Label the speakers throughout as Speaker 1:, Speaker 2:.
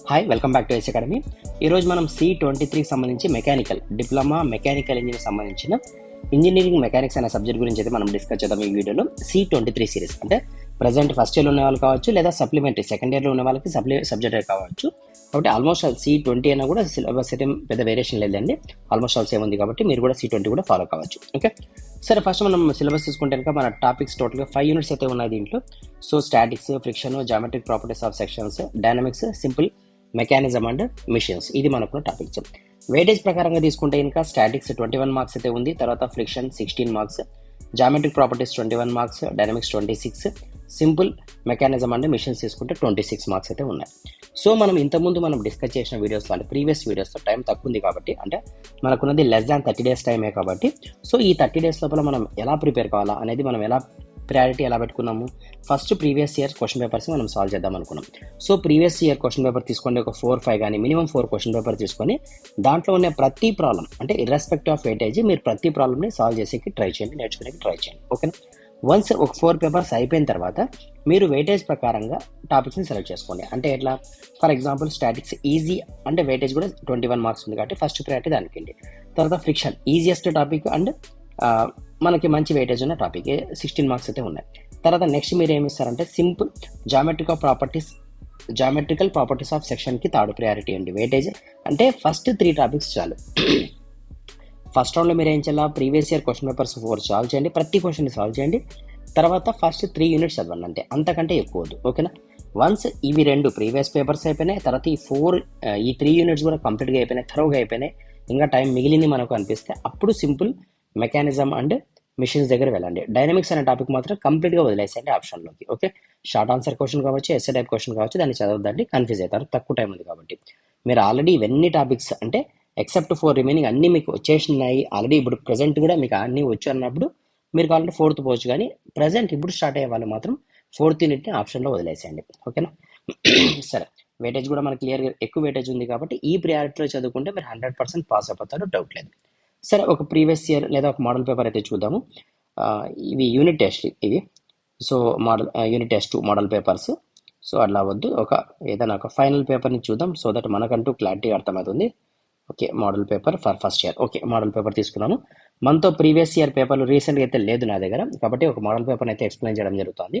Speaker 1: Hi welcome back to S academy. ఈరోజు మనం C23కి సంబంధించి మెకానికల్ డిప్లొమా మెకానికల్ ఇంజనీర్ సంబంధించిన ఇంజనీరింగ్ మెకానిక్స్ అనే సబ్జెక్ట్ గురించి అయితే మనం డిస్కస్ చేద్దాం ఈ వీడియోలో. C23 సిరీస్ అంటే ప్రజెంట్ ఫస్ట్ ఇయర్లో ఉన్న వాళ్ళు కావచ్చు, లేదా సప్లిమెంటరీ సెకండ్ ఇయర్లో ఉన్న వాళ్ళకి సబ్జెక్ట్ కావచ్చు. కాబట్టి ఆల్మోస్ట్ C20 అయినా కూడా సిలబస్ అయితే పెద్ద వేరియేషన్ లేదండి, ఆల్మోస్ట్ ఆల్ సేమ్ ఉంది. కాబట్టి మీరు కూడా C20 కూడా ఫాలో కావచ్చు. ఓకే సరే, ఫస్ట్ మనం సిలబస్ తీసుకుంటే కనుక మన టాపిక్స్ టోటల్గా 5 యూనిట్స్ అయితే ఉన్నాయి దీంట్లో. So statics, friction, geometric properties of sections, dynamics, simple mechanism and machines, ఇది మనకున్న టాపిక్స్. వెయిటేజ్ ప్రకారంగా తీసుకుంటే ఇంకా స్టాటిక్స్ 21 మార్క్స్ అయితే ఉంది, తర్వాత friction 16 marks, geometric properties 21 marks, dynamics 26, simple mechanism and machines తీసుకుంటే 26 మార్క్స్ అయితే ఉన్నాయి. సో మనం ఇంతకుముందు మనం డిస్కస్ చేసిన వీడియోస్లో అంటే ప్రీవియస్ వీడియోస్లో టైం తక్కువ ఉంది కాబట్టి, అంటే మనకున్నది లెస్ దాన్ 30 days టైమే కాబట్టి, సో ఈ 30 days లోపల మనం ఎలా ప్రిపేర్ కావాలా అనేది మనం ఎలా ప్రయారిటీ ఎలా పెట్టుకున్నాము. First previous year question papers మనం సాల్వ్ చేద్దాం అనుకున్నాం. So previous year question paper తీసుకోండి, ఒక 4-5 కానీ మినిమం 4 క్వశ్చన్ పేపర్ తీసుకొని దాంట్లో ఉన్న ప్రతి ప్రాబ్లం అంటే ఇర్రెస్పెక్టివ్ ఆఫ్ వెయిటేజ్ మీరు ప్రతి ప్రాబ్లమ్ని సాల్వ్ చేసేకి ట్రై చేయండి, నేర్చుకునేకి ట్రై చేయండి. ఓకేనా. వన్స్ ఒక 4 పేపర్స్ అయిపోయిన తర్వాత మీరు వెయిటేజ్ ప్రకారంగా టాపిక్స్ని సెలెక్ట్ చేసుకోండి. అంటే ఎట్లా, ఫర్ ఎగ్జాంపుల్ స్టాటిక్స్ ఈజీ అంటే వెయిటేజ్ కూడా 21 మార్క్స్ ఉంది కాబట్టి ఫస్ట్ ప్రయారిటీ దానికి అండి. తర్వాత ఫ్రిక్షన్ ఈజియెస్ట్ టాపిక్ అండ్ మనకి మంచి వెయిటేజ్ ఉన్న టాపిక్ 16 మార్క్స్ అయితే ఉన్నాయి. తర్వాత నెక్స్ట్ మీరు ఏమి ఇస్తారంటే సింపుల్ జామెట్రికల్ ప్రాపర్టీస్ ఆఫ్ సెక్షన్కి థర్డ్ ప్రయారిటీ అండి. వెయిటేజ్ అంటే ఫస్ట్ 3 టాపిక్స్ చాలు. ఫస్ట్ రౌండ్లో మీరు ఏం చేయాలి, previous year question papers 4 solve చేయండి, ప్రతి క్వశ్చన్ని సాల్వ్ చేయండి. తర్వాత ఫస్ట్ 3 యూనిట్స్ చదవండి, అంతే, అంతకంటే ఎక్కువ వద్దు. ఓకేనా. వన్స్ ఇవి 2 ప్రీవియస్ పేపర్స్ అయిపోయినాయి, తర్వాత ఈ 3 యూనిట్స్ కూడా కంప్లీట్గా అయిపోయినాయి, థరోగా అయిపోయినాయి, ఇంకా టైం మిగిలింది మనకు అనిపిస్తే అప్పుడు సింపుల్ మెకానిజం అండ్ మిషన్స్ దగ్గర వెళ్ళండి. డైనమిక్స్ అనే టాపిక్ మాత్రం కంప్లీట్గా వదిలేసేయండి ఆప్షన్లోకి. ఓకే, షార్ట్ ఆన్సర్ క్వశ్చన్ కావచ్చు, ఎస్ఏ టైప్ క్వశ్చన్ కావచ్చు, దాన్ని చదవద్దండి, కన్ఫ్యూజ్ అవుతారు, తక్కువ టైం ఉంది కాబట్టి. మీరు ఆల్రెడీ ఇవన్నీ టాపిక్స్ అంటే ఎక్సెప్ట్ 4 రిమైనింగ్ అన్నీ మీకు వచ్చేసినాయి ఆల్రెడీ. ఇప్పుడు ప్రజెంట్ కూడా మీకు అన్నీ వచ్చు అన్నప్పుడు మీరు కావాలంటే 4th పోవచ్చు, కానీ ప్రజెంట్ ఇప్పుడు స్టార్ట్ అయ్యే వాళ్ళు మాత్రం 4th యూనిట్ని ఆప్షన్లో వదిలేసేయండి. ఓకేనా. సరే, వెయిటేజ్ కూడా మనకి క్లియర్గా ఎక్కువ వెయిటేజ్ ఉంది కాబట్టి ఈ ప్రియారిటీలో చదువుకుంటే మీరు 100% పాస్ అయిపోతారు, డౌట్ లేదు. సరే, ఒక ప్రీవియస్ ఇయర్ లేదా ఒక మోడల్ పేపర్ అయితే చూద్దాము. ఇవి యూనిట్ టెస్ట్ ఇవి. So unit test 2 model papers. So అట్లా వద్దు, ఏదైనా ఒక ఫైనల్ పేపర్ని చూద్దాం, సో దట్ మనకంటూ క్లారిటీ అర్థమవుతుంది. Okay, model paper for first year. Okay, model paper తీసుకున్నాను. మనతో ప్రీవియస్ ఇయర్ పేపర్లు రీసెంట్గా అయితే లేదు నా దగ్గర, కాబట్టి ఒక మోడల్ పేపర్ని అయితే ఎక్స్ప్లెయిన్ చేయడం జరుగుతుంది.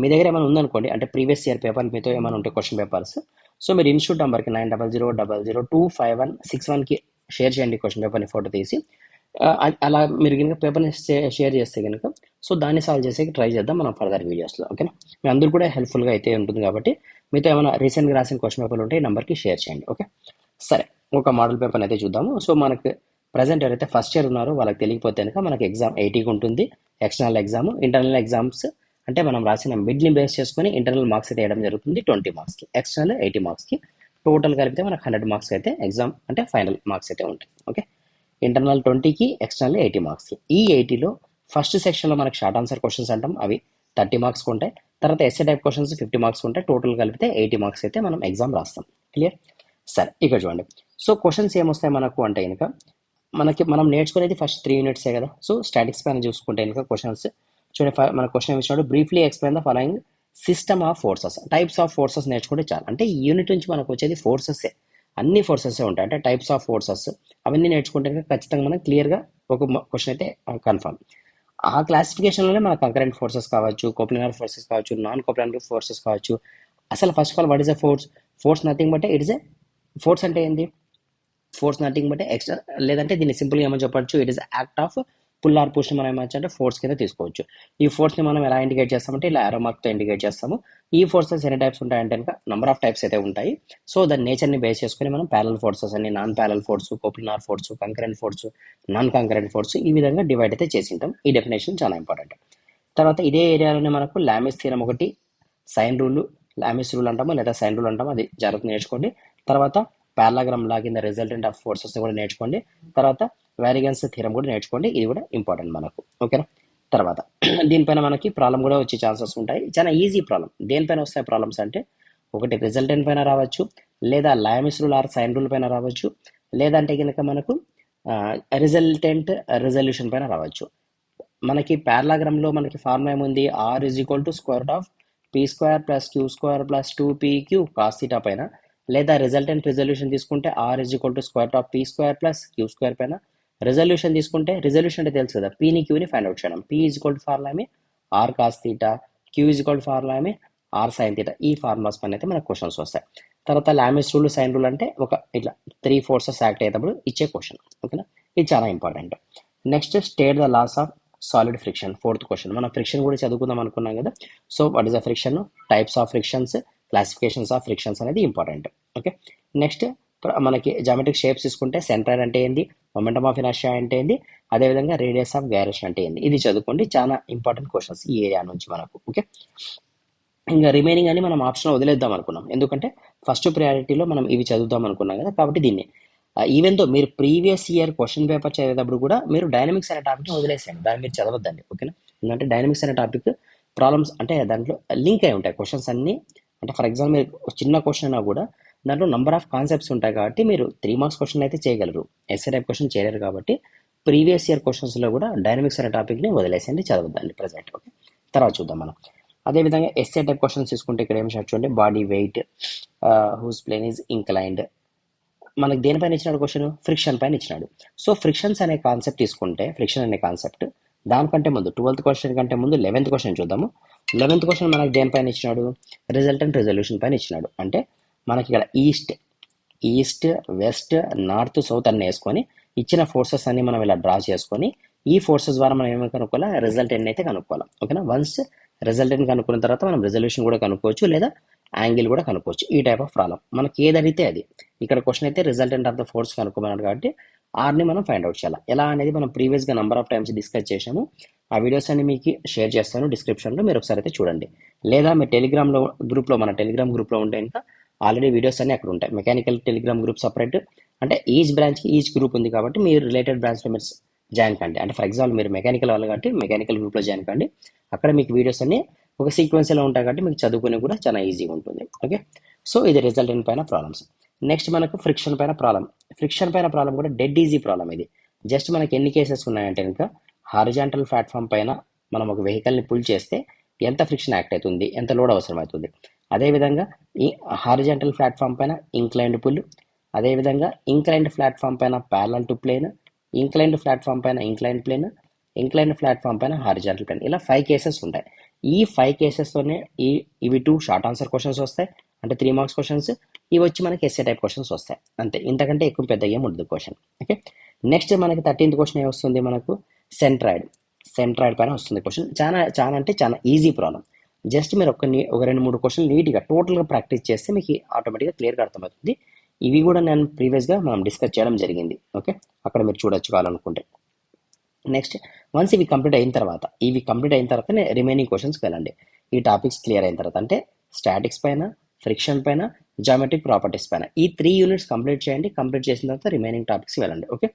Speaker 1: మీ దగ్గర ఏమైనా ఉందనుకోండి, అంటే ప్రీవియస్ ఇయర్ పేపర్ మీతో ఏమైనా ఉంటే క్వశ్చన్ పేపర్స్, సో మీరు ఇన్స్టిట్యూట్ నెంబర్కి 9000025161కి షేర్ చేయండి క్వశ్చన్ పేపర్ని ఫోటో తీసి. అలా మీరు కనుక పేపర్ని షేర్ చేస్తే కనుక సో దాన్ని సాల్వ్ చేసేకి ట్రై చేద్దాం మనం ఫర్దర్ వీడియోస్లో. ఓకేనా, మీ అందరూ కూడా హెల్ప్ఫుల్గా అయితే ఉంటుంది కాబట్టి మీతో ఏమైనా రీసెంట్గా రాసిన క్వశ్చన్ పేపర్లు ఉంటే ఈ నెంబర్కి షేర్ చేయండి. ఓకే సరే, ఒక మోడల్ పేపర్ అయితే చూద్దాము. సో మనకు ప్రజెంట్ ఎవరైతే ఫస్ట్ ఇయర్ ఉన్నారో వాళ్ళకి తెలియకపోతే కనుక మనకి ఎగ్జామ్ 80కి ఉంటుంది, ఎక్స్టర్నల్ ఎగ్జామ్. ఇంటర్నల్ ఎగ్జామ్స్ అంటే మనం రాసిన మిడ్ని బేస్ చేసుకుని ఇంటర్నల్ మార్క్స్ అయితే వేయడం జరుగుతుంది 20 మార్క్స్కి, ఎక్స్టర్నల్ 80 మార్క్స్కి. టోటల్ కలిపితే మనకు 100 మార్క్స్ అయితే ఎగ్జామ్ అంటే ఫైనల్ మార్క్స్ అయితే ఉంటాయి. ఓకే, ఇంటర్నల్ 20కి, ఎక్స్టర్నల్ 80 మార్క్స్కి. ఈ 80లో ఫస్ట్ సెక్షన్లో మనకు షార్ట్ ఆన్సర్ క్వశ్చన్స్ అంటాం, అవి 30 మార్క్స్కి ఉంటాయి. తర్వాత ఎస్ఏ టైప్ క్వశ్చన్స్ 50 మార్క్స్ ఉంటాయి. టోటల్ కలిపితే 80 మార్క్స్ అయితే మనం ఎగ్జామ్ రాస్తాం. క్లియర్. సరే, ఇక్కడ చూడండి. సో క్వశ్చన్స్ ఏమొస్తాయి మనకు అంటే కనుక మనం నేర్చుకునేది ఫస్ట్ 3 యూనిట్సే కదా. సో స్టాటిక్స్ పైన చూసుకుంటే కనుక క్వశ్చన్స్ చూడండి. మన క్వశ్చన్ ఏమి ఇచ్చినాడు, briefly explain the following system of forces, types of forces నేర్చుకుంటే చాలు. అంటే ఈ యూనిట్ నుంచి మనకు వచ్చేది ఫోర్సెస్సే, అన్ని ఫోర్సెస్ ఉంటాయి. అంటే టైప్స్ ఆఫ్ ఫోర్సెస్ అవన్నీ నేర్చుకుంటే ఖచ్చితంగా మనం క్లియర్గా ఒక క్వశ్చన్ అయితే కన్ఫర్మ్. ఆ క్లాసిఫికేషన్లోనే మన కంకరెంట్ ఫోర్సెస్ కావచ్చు, కోప్లినార్ ఫోర్సెస్ కావచ్చు, నాన్ కోప్లినార్ ఫోర్సెస్ కావచ్చు. అసలు first of all what is a force? Force nothing but it is a force అంటే ఏంది? ఫోర్స్ నథింగ్ బట్ ఎక్స్ట్రా, లేదంటే దీన్ని సింపుల్గా ఏమని చెప్పచ్చు, it is act of pull or push మనం ఏమొచ్చు అంటే ఫోర్స్ కింద తీసుకోవచ్చు. ఈ ఫోర్స్ని మనం ఎలా ఇండికేట్ చేస్తామంటే ఇలా ఆరో మార్క్తో ఇండికేట్ చేస్తాము. ఈ ఫోర్సెస్ ఎన్ని టైప్స్ ఉంటాయంటే కనుక నంబర్ ఆఫ్ టైప్స్ అయితే ఉంటాయి. సో దాని నేచర్ని బేస్ చేసుకుని మనం ప్యారల్ ఫోర్సెస్ అని, non parallel force, coplanar force, concurrent force, non concurrent force, ఈ విధంగా డివైడ్ అయితే చేసి ఉంటాం. ఈ డెఫినేషన్ చాలా ఇంపార్టెంట్. తర్వాత ఇదే ఏరియాలోనే మనకు లామిస్ థీరం ఒకటి, సైన్ రూల్, లామిస్ రూల్ అంటాము లేదా సైన్ రూల్ అంటాము, అది జాగ్రత్తగా నేర్చుకోండి. తర్వాత పారాలాగ్రామ్ లా కింద రిజల్టెంట్ ఆఫ్ ఫోర్సెస్ కూడా నేర్చుకోండి. తర్వాత వేరియన్స్ థీరం కూడా నేర్చుకోండి, ఇది కూడా ఇంపార్టెంట్ మనకు. ఓకేనా. తర్వాత దీనిపైన మనకి ప్రాబ్లం కూడా వచ్చే ఛాన్సెస్ ఉంటాయి. చాలా ఈజీ ప్రాబ్లం. దేనిపైన వస్తాయి ప్రాబ్లమ్స్ అంటే, ఒకటి రిజల్టెంట్ పైన రావచ్చు, లేదా Lami's rule or sine rule పైన రావచ్చు, లేదంటే కనుక మనకు రిజల్టెంట్ రెజల్యూషన్ పైన రావచ్చు. మనకి పారాలాగ్రామ్లో మనకి ఫార్ములా ఏముంది, R = √P² + Q² + 2PQ cos θ పైన లేదా రిజల్టెంట్ రిజల్యూషన్ తీసుకుంటే R is equal to square of P square plus Q square పైన రిజల్యూషన్ తీసుకుంటే రిజల్యూషన్ అంటే తెలుసు కదా, పీని క్యూని ఫైండ్ అవుట్ చేయడం. P is equal to formula ఏమి R cos theta, Q is equal to formula ఏమి ఆర్ సైన్ తీటా. ఈ ఫార్ములాస్ పైన అయితే మనకు క్వశ్చన్స్ వస్తాయి. తర్వాత లామిస్ రూల్, సైన్ రూల్ అంటే ఒక ఇట్లా 3 ఫోర్సెస్ యాక్ట్ అయ్యేటప్పుడు ఇచ్చే క్వశ్చన్. ఓకేనా, ఇది చాలా important. Next state the laws of solid friction, 4th question. మనం ఫ్రిక్షన్ కూడా చదువుకుందాం అనుకున్నాం కదా. So what is the friction, types of frictions, classifications of frictions అనేది ఇంపార్టెంట్. ఓకే, నెక్స్ట్ మనకి జామెట్రిక్ షేప్స్ తీసుకుంటే సెంట్రాయిడ్ అంటే ఏంది, మొమెంటమ్ ఆఫ్ ఇనర్షియా అంటే ఏంది, అదేవిధంగా రేడియస్ ఆఫ్ గైరేషన్ అంటే ఏంది. ఇది చదువుకోండి, చాలా ఇంపార్టెంట్ క్వశ్చన్స్ ఈ ఏరియా నుంచి మనకు. ఓకే, ఇంకా రిమైనింగ్ అని మనం ఆప్షన్ వదిలేద్దాం అనుకున్నాం, ఎందుకంటే ఫస్ట్ ప్రయారిటీలో మనం ఇవి చదువుదాం అనుకున్నాం కదా. కాబట్టి దీన్ని ఈవెన్ తో మీరు ప్రీవియస్ ఇయర్ క్వశ్చన్ పేపర్ చదివేటప్పుడు కూడా మీరు డైనమిక్స్ అనే టాపిక్ని వదిలేసేయండి, దాన్ని మీరు చదవద్దండి. ఓకేనా, ఎందుకంటే డైనమిక్స్ అనే టాపిక్ ప్రాబ్లమ్స్ అంటే దాంట్లో లింక్ అయి ఉంటాయి క్వశ్చన్స్ అన్ని. అంటే ఫర్ ఎగ్జాంపుల్ మీరు చిన్న క్వశ్చన్ అయినా కూడా దాంట్లో నంబర్ ఆఫ్ కాన్సెప్ట్స్ ఉంటాయి కాబట్టి మీరు 3 మార్క్స్ క్వశ్చన్ అయితే చేయగలరు, ఎస్ఏ టైప్ క్వశ్చన్ చేయలేరు. కాబట్టి ప్రీవియస్ ఇయర్ క్వశ్చన్స్లో కూడా డైనమిక్స్ అనే టాపిక్ని వదిలేసేయండి, చదవద్దండి ప్రజెంట్. ఓకే, తర్వాత చూద్దాం మనం. అదేవిధంగా ఎస్ఏ టైప్ క్వశ్చన్స్ తీసుకుంటే ఇక్కడ ఏం చూడండి, body weight whose plane is inclined. మనకి దేనిపైన ఇచ్చినాడు క్వశ్చన్, ఫ్రిక్షన్ పైన ఇచ్చినాడు. సో ఫ్రిక్షన్స్ అనే కాన్సెప్ట్ తీసుకుంటే, ఫ్రిక్షన్ అనే కాన్సెప్ట్ దానికంటే ముందు 12th క్వశ్చన్ కంటే ముందు 11th క్వశ్చన్ చూద్దాము. 11th క్వశ్చన్ మనకి దేనిపైన ఇచ్చినాడు, రిజల్టెంట్ రిజల్యూషన్ పైన ఇచ్చినాడు. అంటే మనకి ఇక్కడ ఈస్ట్ వెస్ట్ నార్త్ సౌత్ అన్ని వేసుకొని ఇచ్చిన ఫోర్సెస్ అన్ని మనం ఇలా డ్రా చేసుకొని ఈ ఫోర్సెస్ ద్వారా మనం ఏమైనా కనుక్కోవాలా, రిజల్టెంట్ అయితే కనుక్కోవాలి. ఓకేనా, వన్స్ రిజల్టెంట్ కనుక్కున్న తర్వాత మనం రిజల్యూషన్ కూడా కనుక్కోవచ్చు, లేదా యాంగిల్ కూడా కనుక్కోవచ్చు. ఈ టైప్ ఆఫ్ ప్రాబ్లం మనకి ఏది అడిగితే అది. ఇక్కడ క్వశ్చన్ అయితే రిజల్టెంట్ ఆఫ్ ద ఫోర్స్ కనుక్కోమన్నాడు కాబట్టి ఆర్ని మనం ఫైండ్ అవుట్ చేయాలి. ఎలా అనేది మనం ప్రీవియస్గా నెంబర్ ఆఫ్ టైమ్స్ డిస్కస్ చేసాము. ఆ వీడియోస్ అన్ని మీకు షేర్ చేస్తాను డిస్క్రిప్షన్లో, మీరు ఒకసారి అయితే చూడండి. లేదా మీ టెలిగ్రామ్లో గ్రూప్లో, మన టెలిగ్రామ్ గ్రూప్లో ఉంటే ఇంకా ఆల్రెడీ వీడియోస్ అన్ని అక్కడ ఉంటాయి. మెకానికల్ టెలిగ్రామ్ గ్రూప్ సపరేట్, అంటే ఈచ్ బ్రాంచ్కి ఈచ్ గ్రూప్ ఉంది కాబట్టి మీరు రిలేటెడ్ బ్రాంచ్లో మీరు జాయిన్ కండి. అంటే ఫర్ ఎగ్జాంపుల్ మీరు మెకానికల్ వాళ్ళు కాబట్టి మెకానికల్ గ్రూప్లో జాయిన్ కండి. అక్కడ మీకు వీడియోస్ అన్ని ఒక సీక్వెన్స్లో ఉంటాయి కాబట్టి మీకు చదువుకునే కూడా చాలా ఈజీగా ఉంటుంది. ఓకే, సో ఇది రిజల్టెంట్ పైన ప్రాబ్లమ్స్. నెక్స్ట్ మనకు ఫ్రిక్షన్ పైన ప్రాబ్లం. ఫ్రిక్షన్ పైన ప్రాబ్లం కూడా డెడ్ ఈజీ ప్రాబ్లం ఇది. జస్ట్ మనకి ఎన్ని కేసెస్ ఉన్నాయంటే ఇంకా హారిజాంటల్ ప్లాట్ఫామ్ పైన మనం ఒక వెహికల్ని పుల్ చేస్తే ఎంత ఫ్రిక్షన్ యాక్ట్ అవుతుంది, ఎంత లోడ్ అవసరం అవుతుంది. అదేవిధంగా ఈ హారిజాంటల్ ప్లాట్ఫామ్ పైన ఇంక్లైన్డ్ పుల్, అదేవిధంగా ఇంక్లైన్డ్ ప్లాట్ఫామ్ పైన parallel to plane, inclined platform పైన ఇంక్లైన్డ్ ప్లేన్, ఇంక్లైన్డ్ ప్లాట్ఫామ్ పైన హారిజాంటల్ ప్లేన్. ఇలా 5 కేసెస్ ఉంటాయి. ఈ 5 కేసెస్తోనే ఇవి 2 షార్ట్ ఆన్సర్ క్వశ్చన్స్ వస్తాయి, అంటే 3 మార్క్స్ క్వశ్చన్స్. ఇవి వచ్చి మనకి ఎస్ఏ టైప్ క్వశ్చన్స్ వస్తాయి, అంతే. ఇంతకంటే ఎక్కువ పెద్ద ఏం ఉండదు క్వశ్చన్. ఓకే, నెక్స్ట్ మనకి 13th క్వశ్చన్ ఏమొస్తుంది, మనకు సెంట్రాయిడ్ పైన వస్తుంది క్వశ్చన్. చాలా అంటే చాలా ఈజీ ప్రాబ్లం. జస్ట్ మీరు ఒక 2-3 క్వశ్చన్ నీట్గా టోటల్గా ప్రాక్టీస్ చేస్తే మీకు ఆటోమేటిక్గా క్లియర్గా అర్థమవుతుంది. ఇవి కూడా నేను ప్రీవియస్గా మనం డిస్కస్ చేయడం జరిగింది. ఓకే, అక్కడ మీరు చూడొచ్చు కావాలనుకుంటే. నెక్స్ట్ వన్స్ ఇవి కంప్లీట్ అయిన తర్వాత రిమైనింగ్ క్వశ్చన్స్కి వెళ్ళండి. ఈ టాపిక్స్ క్లియర్ అయిన తర్వాత, అంటే స్టాటిక్స్ పైన, ఫ్రిక్షన్ పైన, జామెట్రిక్ ప్రాపర్టీస్ పైన ఈ 3 యూనిట్స్ కంప్లీట్ చేయండి. కంప్లీట్ చేసిన తర్వాత రిమైనింగ్ టాపిక్స్ వెళ్ళండి. ఓకే,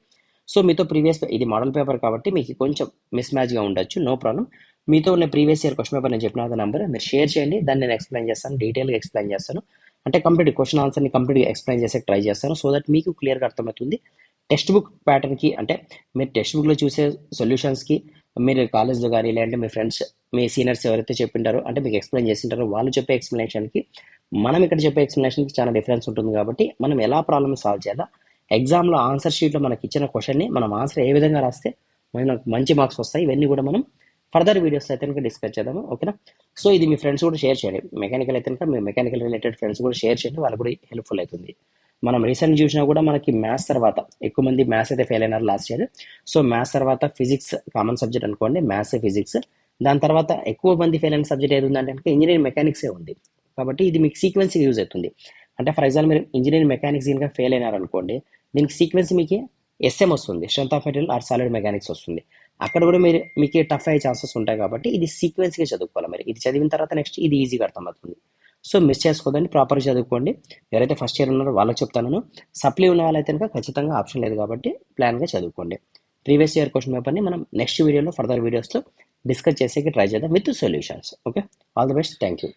Speaker 1: సో మీతో ప్రీవియస్ ఇది మోడల్ పేపర్ కాబట్టి మీకు కొంచెం మిస్ మ్యాచ్గా ఉండొచ్చు, నో ప్రాబ్లం. మీతో ఉన్న ప్రీవియస్ ఇయర్ క్వశ్చన్ పేపర్ నేను చెప్పిన నెంబర్ మీరు షేర్ చేయండి, దాన్ని నేను ఎక్స్ప్లెయిన్ చేస్తాను, డీటెయిల్గా ఎక్స్ప్లెయిన్ చేస్తాను. అంటే కంప్లీట్ క్వశ్చన్ ఆన్సర్ని కంప్లీట్గా ఎక్స్ప్లెయిన్ చేసే ట్రై చేస్తాను, సో దట్ మీకు క్లియర్గా అర్థమవుతుంది. టెక్స్ట్ బుక్ ప్యాటర్న్కి, అంటే మీరు టెక్స్ట్ బుక్లో చూసే సొల్యూషన్స్కి మీరు కాలేజ్లో కానీ లేదంటే మీ ఫ్రెండ్స్, మీ సీనియర్స్ ఎవరైతే చెప్పింటారో, అంటే మీకు ఎక్స్ప్లెయిన్ చేసింటారో వాళ్ళు చెప్పే ఎక్స్ప్లెనేషన్కి మనం ఇక్కడ చెప్పే ఎక్స్ప్లెనేషన్కి చాలా డిఫరెన్స్ ఉంటుంది. కాబట్టి మనం ఎలా ప్రాబ్లమ్ సాల్వ్ చేయాలా, ఎగ్జామ్లో ఆన్సర్ షీట్లో మనకి ఇచ్చిన క్వశ్చన్ని మనం ఆన్సర్ ఏ విధంగా రాస్తే మనకు మంచి మార్క్స్ వస్తాయి, ఇవన్నీ కూడా మనం ఫర్దర్ వీడియోస్ అయితే కనుక డిస్కస్ చేద్దాము. ఓకేనా, సో ఇది మీ ఫ్రెండ్స్ కూడా షేర్ చేయండి. మెకానికల్ అయితే కనుక మీ మెకానికల్ రిలేటెడ్ ఫ్రెండ్స్ కూడా షేర్ చేయండి, వాళ్ళకు కూడా హెల్ప్ఫుల్ అవుతుంది. మనం రీసెంట్ చూసినా కూడా మనకి మ్యాథ్స్ తర్వాత ఎక్కువ మంది మ్యాథ్స్ అయితే ఫెయిల్ అయినారు లాస్ట్ ఇయర్. సో మ్యాథ్స్ తర్వాత ఫిజిక్స్ కామన్ సబ్జెక్ట్ అనుకోండి, మ్యాథ్స్ ఫిజిక్స్. దాని తర్వాత ఎక్కువ మంది ఫెయిల్ అయిన సబ్జెక్ట్ ఏది ఉందంటే కనుక ఇంజనీరింగ్ మెకానిక్సే ఉంది. కాబట్టి ఇది మీకు సీక్వెన్స్ యూజ్ అవుతుంది. అంటే ఫర్ ఎగ్జాంపుల్ మీరు ఇంజనీరింగ్ మెకానిక్స్ కనుక ఫెయిల్ అయినారనుకోండి, దీనికి సీక్వెన్స్ మీకు ఎస్ఎం వస్తుంది, strength of material or solid mechanics వస్తుంది. అక్కడ కూడా మీకు టఫ్ అయ్యే ఛాన్సెస్ ఉంటాయి. కాబట్టి ఇది సీక్వెన్స్గా చదువుకోవాలి. మీరు ఇది చదివిన తర్వాత నెక్స్ట్ ఇది ఈజీగా అర్థమవుతుంది. సో మిస్ చేసుకోదండి, ప్రాపర్గా చదువుకోండి. ఎవరైతే ఫస్ట్ ఇయర్ ఉన్నారో వాళ్ళకి చెప్తాను. సప్లీ ఉన్న వాళ్ళైతే కనుక ఖచ్చితంగా ఆప్షన్ లేదు కాబట్టి ప్లాన్గా చదువుకోండి. ప్రీవియస్ ఇయర్ క్వశ్చన్ పేపర్ని మనం నెక్స్ట్ వీడియోలో ఫర్దర్ వీడియోస్లో డిస్కస్ చేసేకి ట్రై చేద్దాం with solutions. Okay, all the best, thank you.